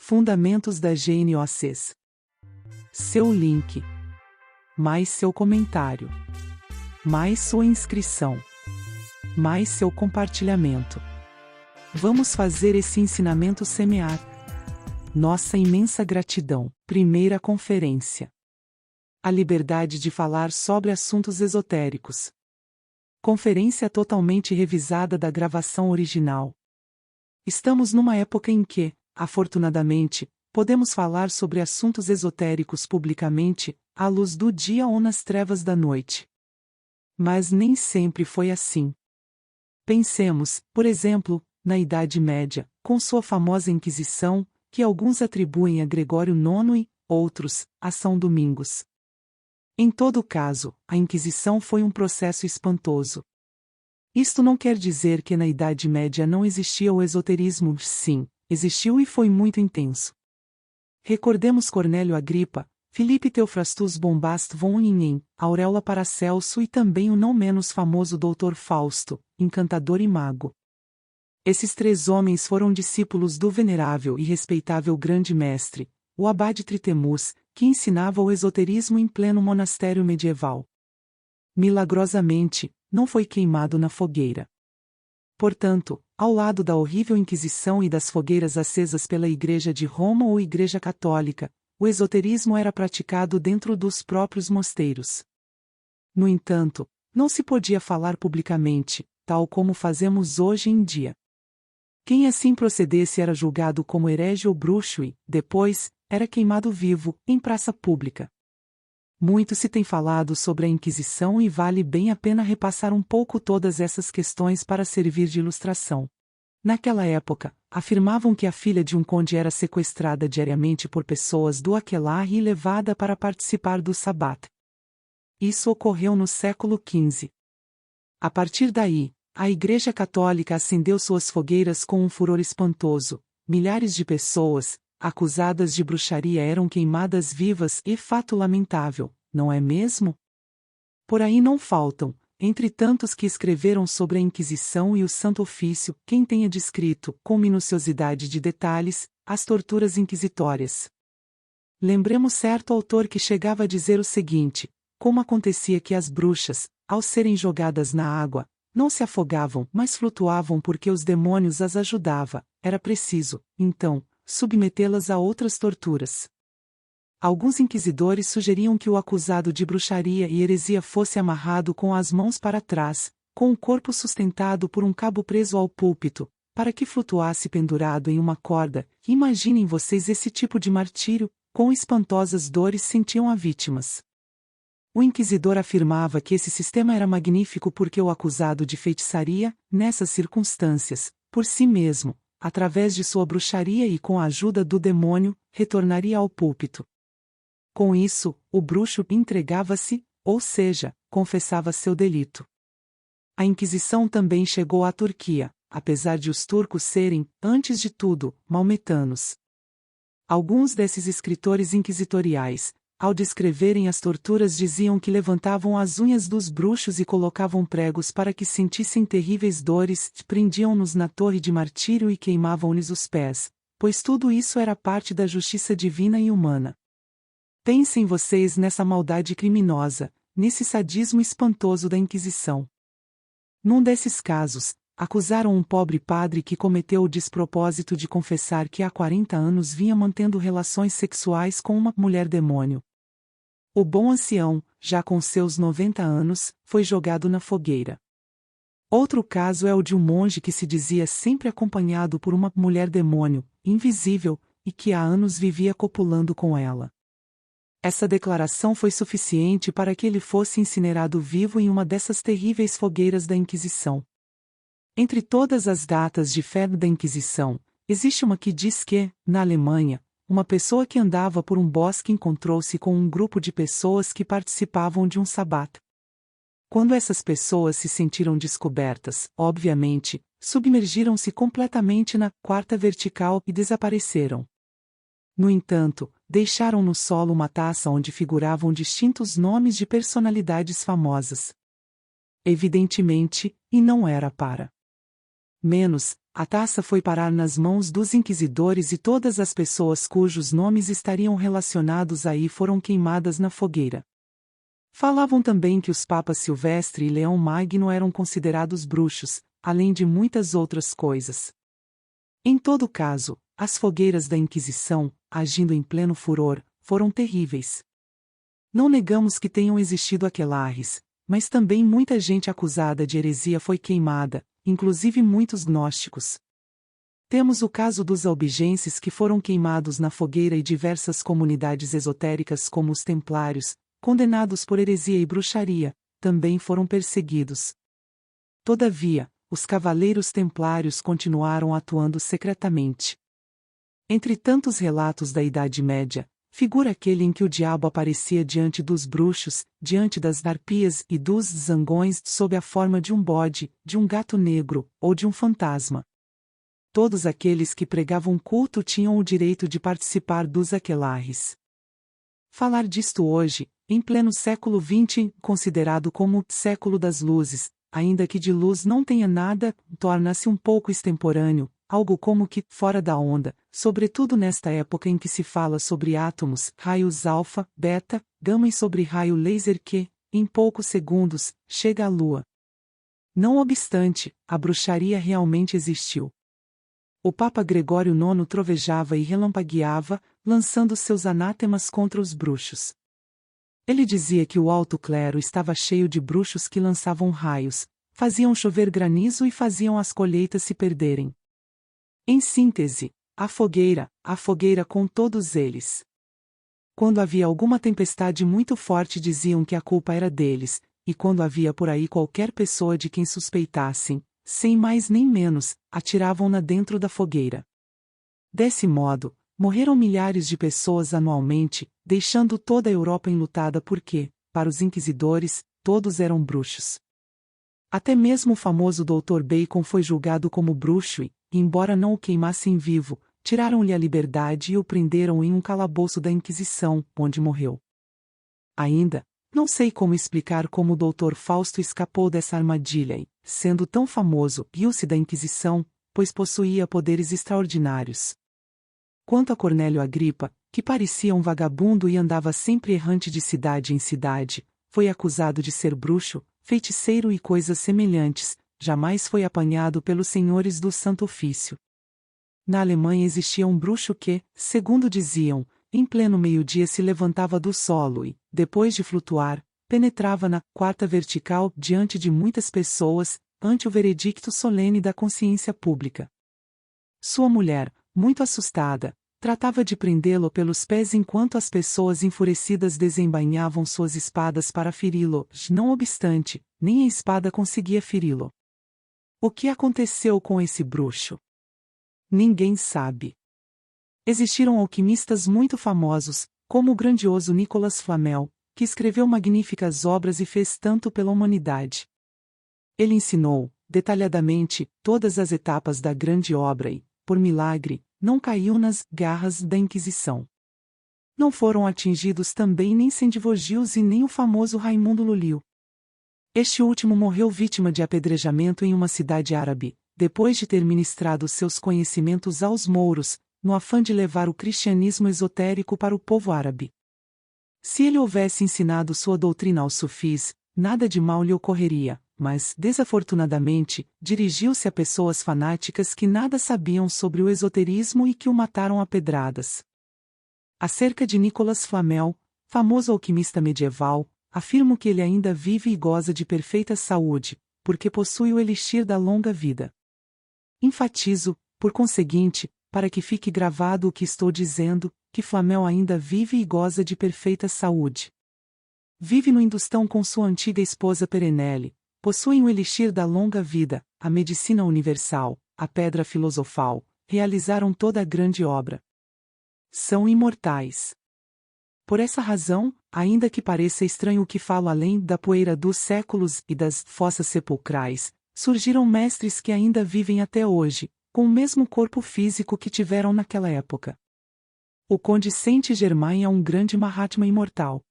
Fundamentos da GNOCs. Seu link. Mais seu comentário. Mais sua inscrição. Mais seu compartilhamento. Vamos fazer esse ensinamento semear. Nossa imensa gratidão. Primeira conferência. A liberdade de falar sobre assuntos esotéricos. Conferência totalmente revisada da gravação original. Estamos numa época em que, afortunadamente, podemos falar sobre assuntos esotéricos publicamente, à luz do dia ou nas trevas da noite. Mas nem sempre foi assim. Pensemos, por exemplo, na Idade Média, com sua famosa Inquisição, que alguns atribuem a Gregório IX e, outros, a São Domingos. Em todo caso, a Inquisição foi um processo espantoso. Isto não quer dizer que na Idade Média não existia o esoterismo, sim, existiu e foi muito intenso. Recordemos Cornélio Agripa, Filipe Teophrastus Bombast von Ingen, Auréola Paracelso e também o não menos famoso Dr. Fausto, encantador e mago. Esses três homens foram discípulos do venerável e respeitável grande mestre, o abade Tritemus, que ensinava o esoterismo em pleno monastério medieval. Milagrosamente, não foi queimado na fogueira. Portanto, ao lado da horrível Inquisição e das fogueiras acesas pela Igreja de Roma ou Igreja Católica, o esoterismo era praticado dentro dos próprios mosteiros. No entanto, não se podia falar publicamente, tal como fazemos hoje em dia. Quem assim procedesse era julgado como herege ou bruxo e, depois, era queimado vivo, em praça pública. Muito se tem falado sobre a Inquisição e vale bem a pena repassar um pouco todas essas questões para servir de ilustração. Naquela época, afirmavam que a filha de um conde era sequestrada diariamente por pessoas do aquelarre e levada para participar do sabat. Isso ocorreu no século XV. A partir daí, a Igreja Católica acendeu suas fogueiras com um furor espantoso. Milhares de pessoas, acusadas de bruxaria, eram queimadas vivas e fato lamentável, não é mesmo? Por aí não faltam, entre tantos que escreveram sobre a Inquisição e o Santo Ofício, quem tenha descrito, com minuciosidade de detalhes, as torturas inquisitórias. Lembremos certo autor que chegava a dizer o seguinte: como acontecia que as bruxas, ao serem jogadas na água, não se afogavam, mas flutuavam porque os demônios as ajudavam, era preciso, então, submetê-las a outras torturas. Alguns inquisidores sugeriam que o acusado de bruxaria e heresia fosse amarrado com as mãos para trás, com o corpo sustentado por um cabo preso ao púlpito, para que flutuasse pendurado em uma corda. Imaginem vocês esse tipo de martírio, quão espantosas dores sentiam as vítimas. O inquisidor afirmava que esse sistema era magnífico porque o acusado de feitiçaria, nessas circunstâncias, por si mesmo, através de sua bruxaria e com a ajuda do demônio, retornaria ao púlpito. Com isso, o bruxo entregava-se, ou seja, confessava seu delito. A Inquisição também chegou à Turquia, apesar de os turcos serem, antes de tudo, maometanos. Alguns desses escritores inquisitoriais, ao descreverem as torturas, diziam que levantavam as unhas dos bruxos e colocavam pregos para que sentissem terríveis dores, prendiam-nos na torre de martírio e queimavam-lhes os pés, pois tudo isso era parte da justiça divina e humana. Pensem vocês nessa maldade criminosa, nesse sadismo espantoso da Inquisição. Num desses casos, acusaram um pobre padre que cometeu o despropósito de confessar que há 40 anos vinha mantendo relações sexuais com uma mulher-demônio. O bom ancião, já com seus 90 anos, foi jogado na fogueira. Outro caso é o de um monge que se dizia sempre acompanhado por uma mulher-demônio, invisível, e que há anos vivia copulando com ela. Essa declaração foi suficiente para que ele fosse incinerado vivo em uma dessas terríveis fogueiras da Inquisição. Entre todas as datas de febre da Inquisição, existe uma que diz que, na Alemanha, uma pessoa que andava por um bosque encontrou-se com um grupo de pessoas que participavam de um sabat. Quando essas pessoas se sentiram descobertas, obviamente, submergiram-se completamente na quarta vertical e desapareceram. No entanto, deixaram no solo uma taça onde figuravam distintos nomes de personalidades famosas. Evidentemente, e não era para menos, a taça foi parar nas mãos dos inquisidores e todas as pessoas cujos nomes estariam relacionados aí foram queimadas na fogueira. Falavam também que os papas Silvestre e Leão Magno eram considerados bruxos, além de muitas outras coisas. Em todo caso, as fogueiras da Inquisição, agindo em pleno furor, foram terríveis. Não negamos que tenham existido aquelarres, mas também muita gente acusada de heresia foi queimada, inclusive muitos gnósticos. Temos o caso dos albigenses que foram queimados na fogueira e diversas comunidades esotéricas como os templários, condenados por heresia e bruxaria, também foram perseguidos. Todavia, os cavaleiros templários continuaram atuando secretamente. Entre tantos relatos da Idade Média, figura aquele em que o diabo aparecia diante dos bruxos, diante das harpias e dos zangões sob a forma de um bode, de um gato negro, ou de um fantasma. Todos aqueles que pregavam culto tinham o direito de participar dos aquelarres. Falar disto hoje, em pleno século XX, considerado como século das luzes, ainda que de luz não tenha nada, torna-se um pouco extemporâneo, algo como que fora da onda, sobretudo nesta época em que se fala sobre átomos, raios alfa, beta, gama e sobre raio laser que, em poucos segundos, chega à Lua. Não obstante, a bruxaria realmente existiu. O Papa Gregório IX trovejava e relampagueava, lançando seus anátemas contra os bruxos. Ele dizia que o alto clero estava cheio de bruxos que lançavam raios, faziam chover granizo e faziam as colheitas se perderem. Em síntese, a fogueira com todos eles. Quando havia alguma tempestade muito forte diziam que a culpa era deles, e quando havia por aí qualquer pessoa de quem suspeitassem, sem mais nem menos, atiravam-na dentro da fogueira. Desse modo, morreram milhares de pessoas anualmente, deixando toda a Europa enlutada porque, para os inquisidores, todos eram bruxos. Até mesmo o famoso Dr. Bacon foi julgado como bruxo e, embora não o queimassem vivo, tiraram-lhe a liberdade e o prenderam em um calabouço da Inquisição, onde morreu. Ainda, não sei como explicar como o Dr. Fausto escapou dessa armadilha e, sendo tão famoso, guiou-se da Inquisição, pois possuía poderes extraordinários. Quanto a Cornélio Agripa, que parecia um vagabundo e andava sempre errante de cidade em cidade, foi acusado de ser bruxo, feiticeiro e coisas semelhantes, jamais foi apanhado pelos senhores do Santo Ofício. Na Alemanha existia um bruxo que, segundo diziam, em pleno meio-dia se levantava do solo e, depois de flutuar, penetrava na quarta vertical diante de muitas pessoas, ante o veredicto solene da consciência pública. Sua mulher, muito assustada, tratava de prendê-lo pelos pés enquanto as pessoas enfurecidas desembainhavam suas espadas para feri-lo, não obstante, nem a espada conseguia feri-lo. O que aconteceu com esse bruxo? Ninguém sabe. Existiram alquimistas muito famosos, como o grandioso Nicolas Flamel, que escreveu magníficas obras e fez tanto pela humanidade. Ele ensinou, detalhadamente, todas as etapas da grande obra e, por milagre, não caiu nas garras da Inquisição. Não foram atingidos também nem Sendivogius e nem o famoso Raimundo Lulio. Este último morreu vítima de apedrejamento em uma cidade árabe, depois de ter ministrado seus conhecimentos aos mouros, no afã de levar o cristianismo esotérico para o povo árabe. Se ele houvesse ensinado sua doutrina aos sufis, nada de mal lhe ocorreria, mas, desafortunadamente, dirigiu-se a pessoas fanáticas que nada sabiam sobre o esoterismo e que o mataram a pedradas. Acerca de Nicolas Flamel, famoso alquimista medieval, afirmo que ele ainda vive e goza de perfeita saúde, porque possui o elixir da longa vida. Enfatizo, por conseguinte, para que fique gravado o que estou dizendo, que Flamel ainda vive e goza de perfeita saúde. Vive no Industão com sua antiga esposa Perenelle, possuem o elixir da longa vida, a medicina universal, a pedra filosofal, realizaram toda a grande obra. São imortais. Por essa razão, ainda que pareça estranho o que falo além da poeira dos séculos e das fossas sepulcrais, surgiram mestres que ainda vivem até hoje, com o mesmo corpo físico que tiveram naquela época. O conde Saint-Germain é um grande Mahatma imortal.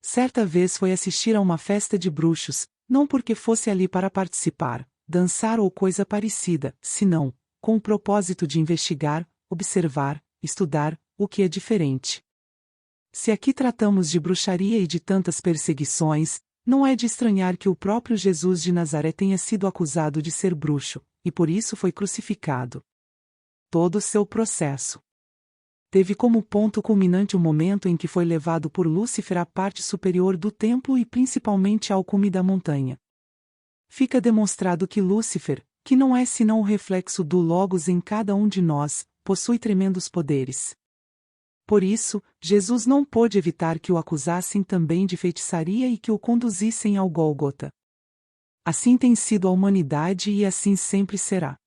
Certa vez foi assistir a uma festa de bruxos, não porque fosse ali para participar, dançar ou coisa parecida, senão, com o propósito de investigar, observar, estudar, o que é diferente. Se aqui tratamos de bruxaria e de tantas perseguições, não é de estranhar que o próprio Jesus de Nazaré tenha sido acusado de ser bruxo, e por isso foi crucificado. Todo o seu processo teve como ponto culminante o momento em que foi levado por Lúcifer à parte superior do templo e principalmente ao cume da montanha. Fica demonstrado que Lúcifer, que não é senão o reflexo do Logos em cada um de nós, possui tremendos poderes. Por isso, Jesus não pôde evitar que o acusassem também de feitiçaria e que o conduzissem ao Gólgota. Assim tem sido a humanidade e assim sempre será.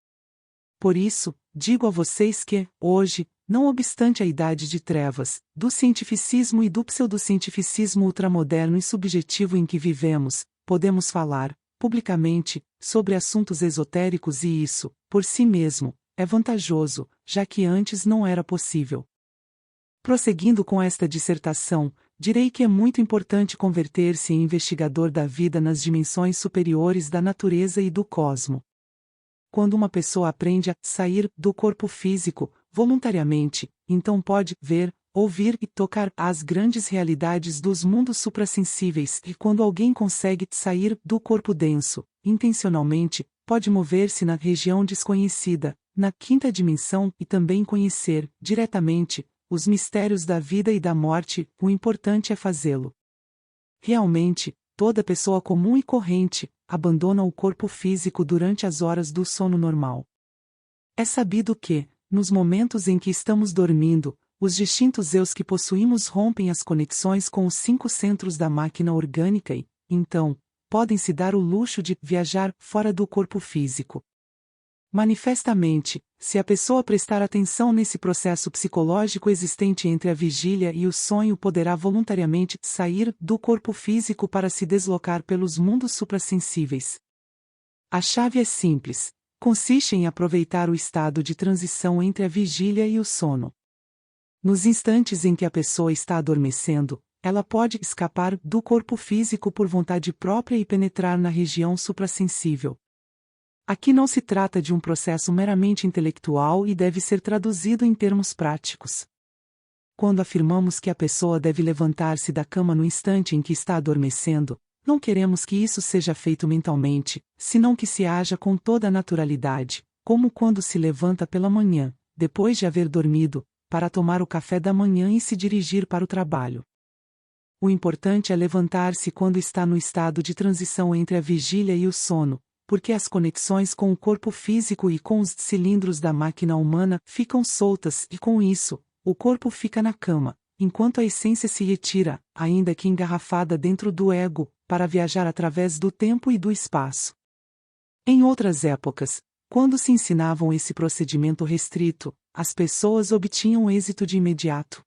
Por isso, digo a vocês que, hoje, não obstante a idade de trevas, do cientificismo e do pseudocientificismo ultramoderno e subjetivo em que vivemos, podemos falar, publicamente, sobre assuntos esotéricos e isso, por si mesmo, é vantajoso, já que antes não era possível. Prosseguindo com esta dissertação, direi que é muito importante converter-se em investigador da vida nas dimensões superiores da natureza e do cosmo. Quando uma pessoa aprende a sair do corpo físico, voluntariamente, então pode ver, ouvir e tocar as grandes realidades dos mundos suprassensíveis, e quando alguém consegue sair do corpo denso, intencionalmente, pode mover-se na região desconhecida, na quinta dimensão e também conhecer, diretamente, os mistérios da vida e da morte, o importante é fazê-lo. Realmente, toda pessoa comum e corrente abandona o corpo físico durante as horas do sono normal. É sabido que, nos momentos em que estamos dormindo, os distintos eus que possuímos rompem as conexões com os 5 centros da máquina orgânica e, então, podem se dar o luxo de viajar fora do corpo físico. Manifestamente, se a pessoa prestar atenção nesse processo psicológico existente entre a vigília e o sonho, poderá voluntariamente sair do corpo físico para se deslocar pelos mundos suprassensíveis. A chave é simples, consiste em aproveitar o estado de transição entre a vigília e o sono. Nos instantes em que a pessoa está adormecendo, ela pode escapar do corpo físico por vontade própria e penetrar na região suprassensível. Aqui não se trata de um processo meramente intelectual e deve ser traduzido em termos práticos. Quando afirmamos que a pessoa deve levantar-se da cama no instante em que está adormecendo, não queremos que isso seja feito mentalmente, senão que se haja com toda a naturalidade, como quando se levanta pela manhã, depois de haver dormido, para tomar o café da manhã e se dirigir para o trabalho. O importante é levantar-se quando está no estado de transição entre a vigília e o sono, porque as conexões com o corpo físico e com os cilindros da máquina humana ficam soltas e com isso, o corpo fica na cama, enquanto a essência se retira, ainda que engarrafada dentro do ego, para viajar através do tempo e do espaço. Em outras épocas, quando se ensinavam esse procedimento restrito, as pessoas obtinham êxito de imediato.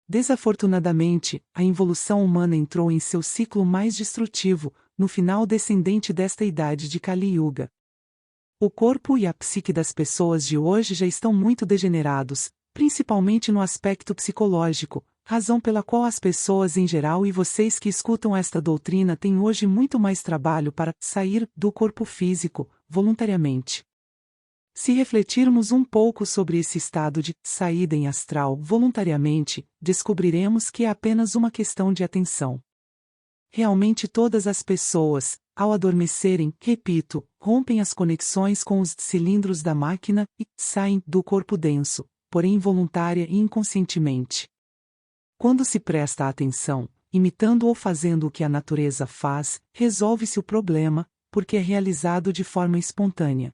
Desafortunadamente, a involução humana entrou em seu ciclo mais destrutivo, no final descendente desta idade de Kali Yuga. O corpo e a psique das pessoas de hoje já estão muito degenerados, principalmente no aspecto psicológico, razão pela qual as pessoas em geral e vocês que escutam esta doutrina têm hoje muito mais trabalho para sair do corpo físico, voluntariamente. Se refletirmos um pouco sobre esse estado de saída em astral voluntariamente, descobriremos que é apenas uma questão de atenção. Realmente todas as pessoas, ao adormecerem, repito, rompem as conexões com os cilindros da máquina e saem do corpo denso, porém involuntária e inconscientemente. Quando se presta atenção, imitando ou fazendo o que a natureza faz, resolve-se o problema, porque é realizado de forma espontânea.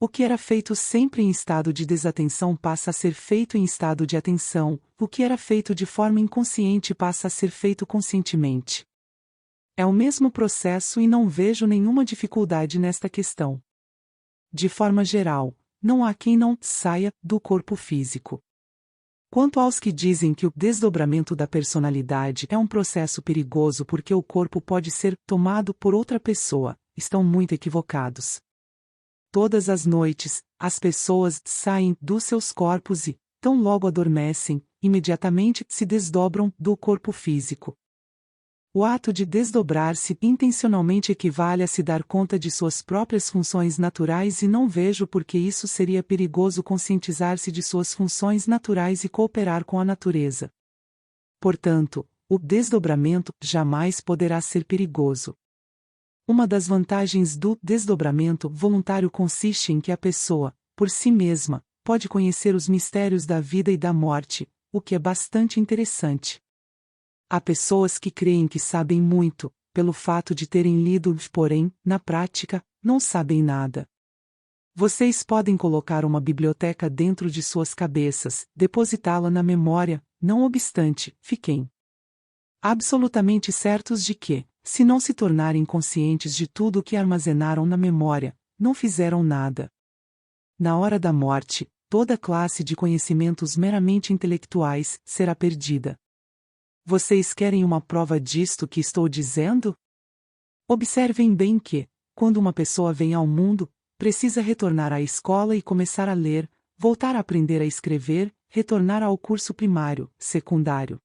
O que era feito sempre em estado de desatenção passa a ser feito em estado de atenção, o que era feito de forma inconsciente passa a ser feito conscientemente. É o mesmo processo e não vejo nenhuma dificuldade nesta questão. De forma geral, não há quem não saia do corpo físico. Quanto aos que dizem que o desdobramento da personalidade é um processo perigoso porque o corpo pode ser tomado por outra pessoa, estão muito equivocados. Todas as noites, as pessoas saem dos seus corpos e, tão logo adormecem, imediatamente se desdobram do corpo físico. O ato de desdobrar-se intencionalmente equivale a se dar conta de suas próprias funções naturais e não vejo por que isso seria perigoso conscientizar-se de suas funções naturais e cooperar com a natureza. Portanto, o desdobramento jamais poderá ser perigoso. Uma das vantagens do desdobramento voluntário consiste em que a pessoa, por si mesma, pode conhecer os mistérios da vida e da morte, o que é bastante interessante. Há pessoas que creem que sabem muito, pelo fato de terem lido, porém, na prática, não sabem nada. Vocês podem colocar uma biblioteca dentro de suas cabeças, depositá-la na memória, não obstante, fiquem absolutamente certos de que, se não se tornarem conscientes de tudo o que armazenaram na memória, não fizeram nada. Na hora da morte, toda classe de conhecimentos meramente intelectuais será perdida. Vocês querem uma prova disto que estou dizendo? Observem bem que, quando uma pessoa vem ao mundo, precisa retornar à escola e começar a ler, voltar a aprender a escrever, retornar ao curso primário, secundário.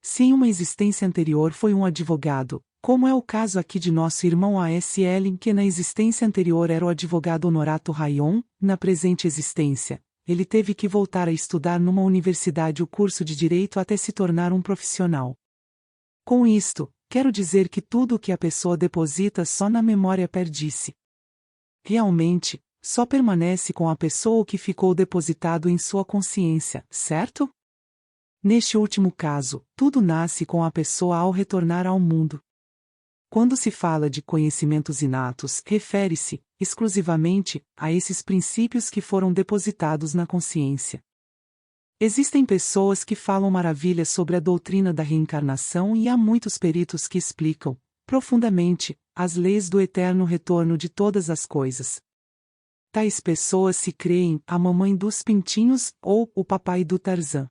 Se em uma existência anterior foi um advogado, como é o caso aqui de nosso irmão A.S.L., que na existência anterior era o advogado Honorato Rayon, na presente existência, ele teve que voltar a estudar numa universidade o curso de Direito até se tornar um profissional. Com isto, quero dizer que tudo o que a pessoa deposita só na memória perde-se. Realmente, só permanece com a pessoa o que ficou depositado em sua consciência, certo? Neste último caso, tudo nasce com a pessoa ao retornar ao mundo. Quando se fala de conhecimentos inatos, refere-se, exclusivamente, a esses princípios que foram depositados na consciência. Existem pessoas que falam maravilhas sobre a doutrina da reencarnação e há muitos peritos que explicam, profundamente, as leis do eterno retorno de todas as coisas. Tais pessoas se creem a mamãe dos pintinhos ou o papai do Tarzan.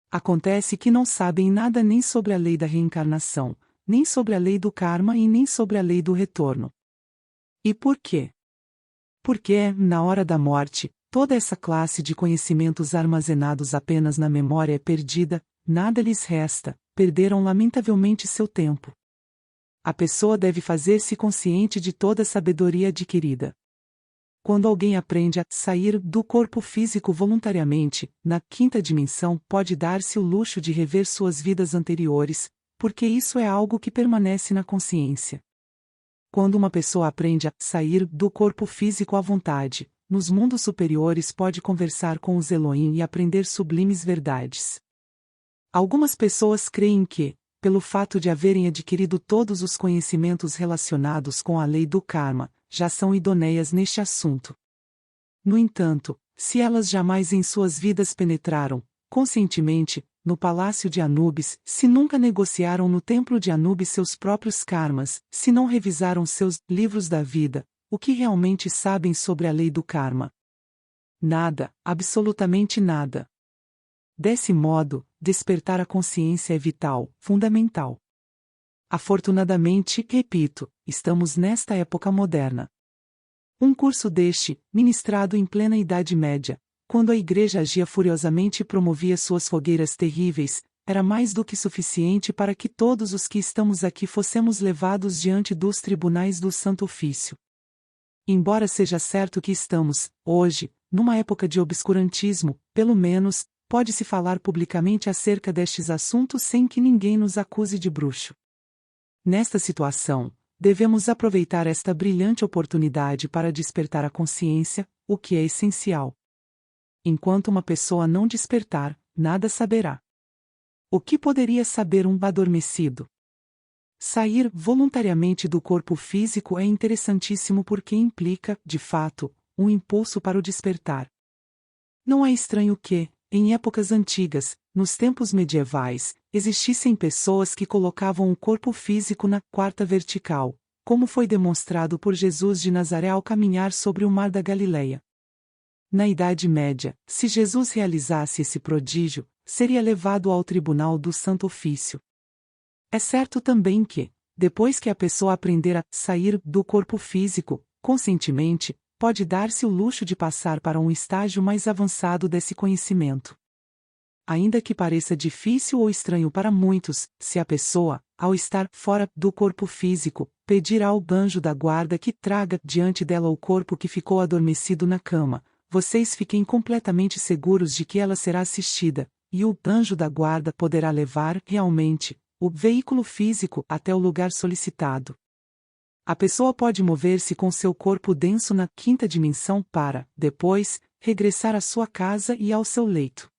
Acontece que não sabem nada nem sobre a lei da reencarnação, nem sobre a lei do karma e nem sobre a lei do retorno. E por quê? Porque, na hora da morte, toda essa classe de conhecimentos armazenados apenas na memória é perdida, nada lhes resta, perderam lamentavelmente seu tempo. A pessoa deve fazer-se consciente de toda a sabedoria adquirida. Quando alguém aprende a sair do corpo físico voluntariamente, na quinta dimensão pode dar-se o luxo de rever suas vidas anteriores, porque isso é algo que permanece na consciência. Quando uma pessoa aprende a sair do corpo físico à vontade, nos mundos superiores pode conversar com os Elohim e aprender sublimes verdades. Algumas pessoas creem que, pelo fato de haverem adquirido todos os conhecimentos relacionados com a lei do karma, já são idôneas neste assunto. No entanto, se elas jamais em suas vidas penetraram, conscientemente, no palácio de Anubis, se nunca negociaram no templo de Anubis seus próprios karmas, se não revisaram seus livros da vida, o que realmente sabem sobre a lei do karma? Nada, absolutamente nada. Desse modo, despertar a consciência é vital, fundamental. Afortunadamente, repito, estamos nesta época moderna. Um curso deste, ministrado em plena Idade Média, quando a Igreja agia furiosamente e promovia suas fogueiras terríveis, era mais do que suficiente para que todos os que estamos aqui fossemos levados diante dos tribunais do Santo Ofício. Embora seja certo que estamos, hoje, numa época de obscurantismo, pelo menos, pode-se falar publicamente acerca destes assuntos sem que ninguém nos acuse de bruxo. Nesta situação, devemos aproveitar esta brilhante oportunidade para despertar a consciência, o que é essencial. Enquanto uma pessoa não despertar, nada saberá. O que poderia saber um adormecido? Sair voluntariamente do corpo físico é interessantíssimo porque implica, de fato, um impulso para o despertar. Não é estranho que, em épocas antigas, nos tempos medievais, existissem pessoas que colocavam o corpo físico na quarta vertical, como foi demonstrado por Jesus de Nazaré ao caminhar sobre o mar da Galileia. Na Idade Média, se Jesus realizasse esse prodígio, seria levado ao tribunal do Santo Ofício. É certo também que, depois que a pessoa aprender a sair do corpo físico, conscientemente, pode dar-se o luxo de passar para um estágio mais avançado desse conhecimento. Ainda que pareça difícil ou estranho para muitos, se a pessoa, ao estar fora do corpo físico, pedir ao anjo da guarda que traga diante dela o corpo que ficou adormecido na cama. Vocês fiquem completamente seguros de que ela será assistida, e o anjo da guarda poderá levar, realmente, o veículo físico até o lugar solicitado. A pessoa pode mover-se com seu corpo denso na quinta dimensão para, depois, regressar à sua casa e ao seu leito.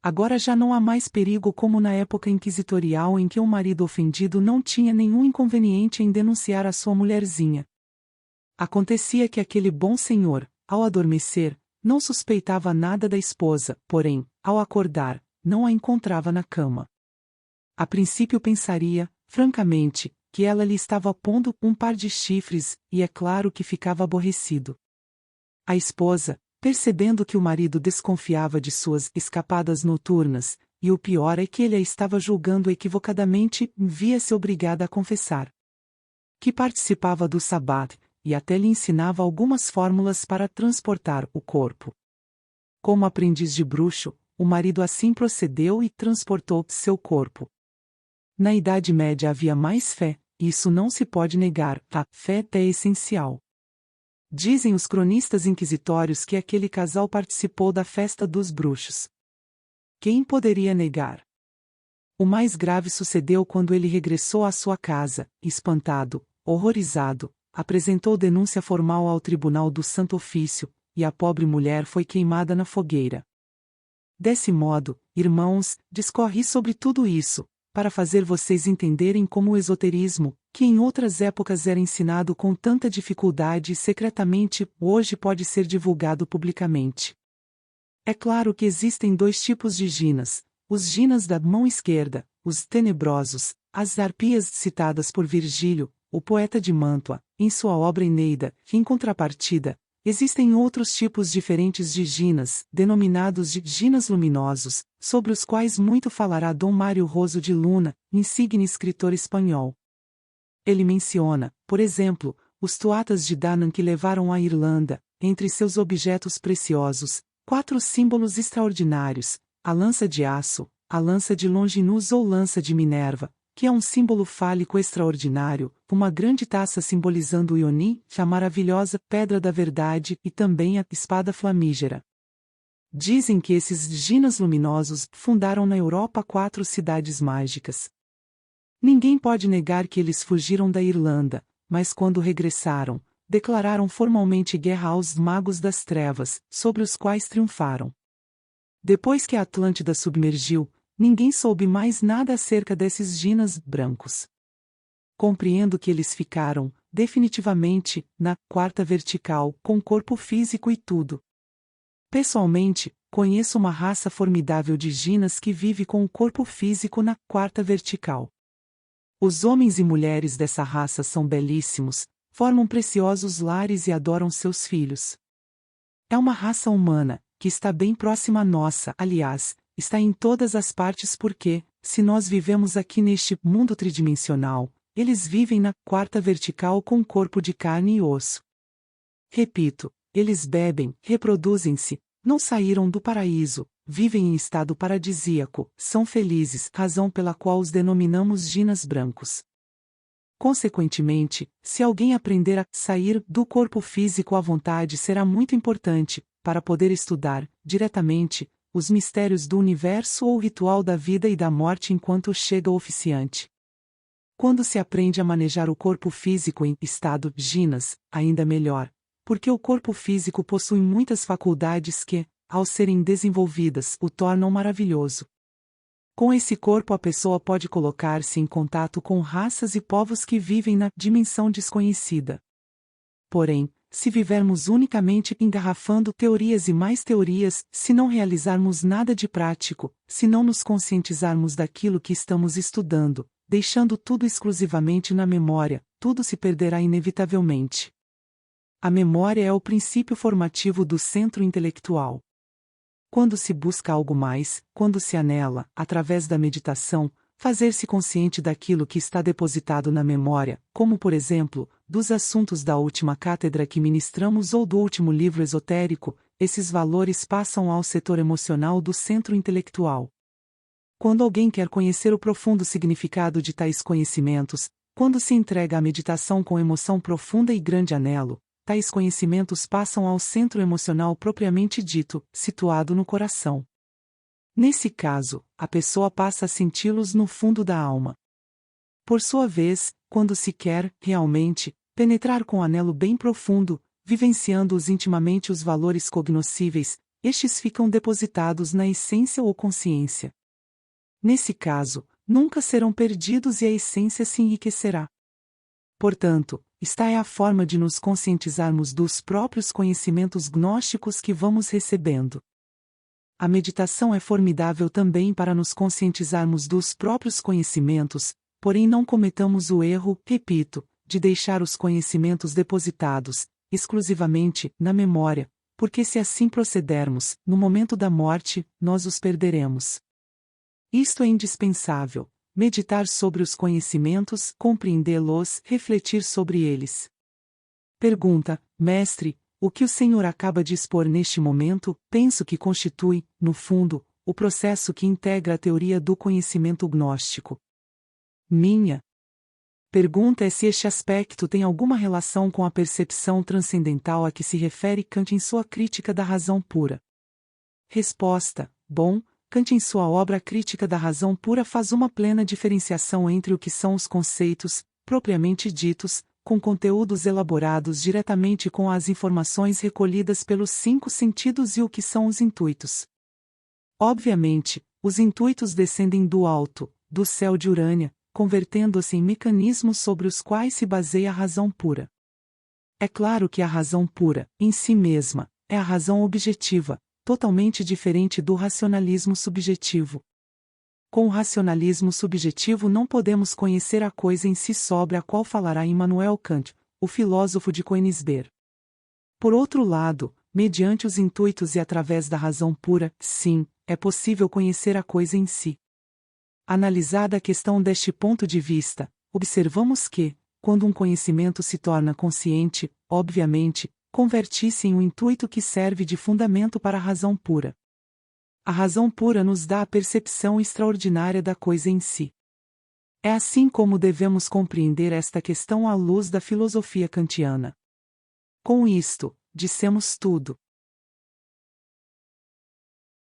Agora já não há mais perigo como na época inquisitorial em que um marido ofendido não tinha nenhum inconveniente em denunciar a sua mulherzinha. Acontecia que aquele bom senhor, ao adormecer, não suspeitava nada da esposa, porém, ao acordar, não a encontrava na cama. A princípio pensaria, francamente, que ela lhe estava pondo um par de chifres, e é claro que ficava aborrecido. A esposa, percebendo que o marido desconfiava de suas escapadas noturnas, e o pior é que ele a estava julgando equivocadamente, via-se obrigada a confessar que participava do sabat, e até lhe ensinava algumas fórmulas para transportar o corpo. Como aprendiz de bruxo, o marido assim procedeu e transportou seu corpo. Na Idade Média havia mais fé, isso não se pode negar, a fé é essencial. Dizem os cronistas inquisitórios que aquele casal participou da festa dos bruxos. Quem poderia negar? O mais grave sucedeu quando ele regressou à sua casa, espantado, horrorizado, apresentou denúncia formal ao tribunal do Santo Ofício, e a pobre mulher foi queimada na fogueira. Desse modo, irmãos, discorri sobre tudo isso, para fazer vocês entenderem como o esoterismo, que em outras épocas era ensinado com tanta dificuldade e secretamente, hoje pode ser divulgado publicamente. É claro que existem dois tipos de jinas: os jinas da mão esquerda, os tenebrosos, as arpias citadas por Virgílio, o poeta de Mantua, em sua obra Eneida, que em contrapartida, existem outros tipos diferentes de jinas, denominados de jinas luminosos, sobre os quais muito falará Dom Mário Roso de Luna, insigne escritor espanhol. Ele menciona, por exemplo, os tuatas de Danann que levaram à Irlanda, entre seus objetos preciosos, 4 símbolos extraordinários: a lança de aço, a lança de Longinus ou lança de Minerva, que é um símbolo fálico extraordinário, uma grande taça simbolizando o Ioni, a maravilhosa Pedra da Verdade e também a espada flamígera. Dizem que esses jinas luminosos fundaram na Europa 4 cidades mágicas. Ninguém pode negar que eles fugiram da Irlanda, mas quando regressaram, declararam formalmente guerra aos magos das trevas, sobre os quais triunfaram. Depois que a Atlântida submergiu, ninguém soube mais nada acerca desses jinas brancos. Compreendo que eles ficaram, definitivamente, na quarta vertical, com corpo físico e tudo. Pessoalmente, conheço uma raça formidável de jinas que vive com o corpo físico na quarta vertical. Os homens e mulheres dessa raça são belíssimos, formam preciosos lares e adoram seus filhos. É uma raça humana, que está bem próxima à nossa, aliás, está em todas as partes porque, se nós vivemos aqui neste mundo tridimensional, eles vivem na quarta vertical com corpo de carne e osso. Repito, eles bebem, reproduzem-se, não saíram do paraíso, vivem em estado paradisíaco, são felizes, razão pela qual os denominamos jinas brancos. Consequentemente, se alguém aprender a sair do corpo físico à vontade, será muito importante, para poder estudar, diretamente, os mistérios do universo ou o ritual da vida e da morte enquanto chega o oficiante. Quando se aprende a manejar o corpo físico em estado jinas, ainda melhor, porque o corpo físico possui muitas faculdades que, ao serem desenvolvidas, o tornam maravilhoso. Com esse corpo a pessoa pode colocar-se em contato com raças e povos que vivem na dimensão desconhecida. Porém, se vivermos unicamente engarrafando teorias e mais teorias, se não realizarmos nada de prático, se não nos conscientizarmos daquilo que estamos estudando, deixando tudo exclusivamente na memória, tudo se perderá inevitavelmente. A memória é o princípio formativo do centro intelectual. Quando se busca algo mais, quando se anela, através da meditação, fazer-se consciente daquilo que está depositado na memória, como por exemplo, dos assuntos da última cátedra que ministramos ou do último livro esotérico, esses valores passam ao setor emocional do centro intelectual. Quando alguém quer conhecer o profundo significado de tais conhecimentos, quando se entrega à meditação com emoção profunda e grande anelo, tais conhecimentos passam ao centro emocional propriamente dito, situado no coração. Nesse caso, a pessoa passa a senti-los no fundo da alma. Por sua vez, quando se quer, realmente, penetrar com anelo bem profundo, vivenciando-os intimamente os valores cognoscíveis, estes ficam depositados na essência ou consciência. Nesse caso, nunca serão perdidos e a essência se enriquecerá. Portanto, esta é a forma de nos conscientizarmos dos próprios conhecimentos gnósticos que vamos recebendo. A meditação é formidável também para nos conscientizarmos dos próprios conhecimentos, porém não cometamos o erro, repito, de deixar os conhecimentos depositados, exclusivamente, na memória, porque se assim procedermos, no momento da morte, nós os perderemos. Isto é indispensável: meditar sobre os conhecimentos, compreendê-los, refletir sobre eles. Pergunta: Mestre, o que o Senhor acaba de expor neste momento, penso que constitui, no fundo, o processo que integra a teoria do conhecimento gnóstico. Minha pergunta é se este aspecto tem alguma relação com a percepção transcendental a que se refere Kant em sua Crítica da Razão Pura. Resposta: bom, Kant em sua obra Crítica da Razão Pura faz uma plena diferenciação entre o que são os conceitos, propriamente ditos, com conteúdos elaborados diretamente com as informações recolhidas pelos 5 sentidos e o que são os intuitos. Obviamente, os intuitos descendem do alto, do céu de Urânia, convertendo-se em mecanismos sobre os quais se baseia a razão pura. É claro que a razão pura, em si mesma, é a razão objetiva, totalmente diferente do racionalismo subjetivo. Com o racionalismo subjetivo não podemos conhecer a coisa em si sobre a qual falará Immanuel Kant, o filósofo de Königsberg. Por outro lado, mediante os intuitos e através da razão pura, sim, é possível conhecer a coisa em si. Analisada a questão deste ponto de vista, observamos que, quando um conhecimento se torna consciente, obviamente, converte-se em um intuito que serve de fundamento para a razão pura. A razão pura nos dá a percepção extraordinária da coisa em si. É assim como devemos compreender esta questão à luz da filosofia kantiana. Com isto, dissemos tudo.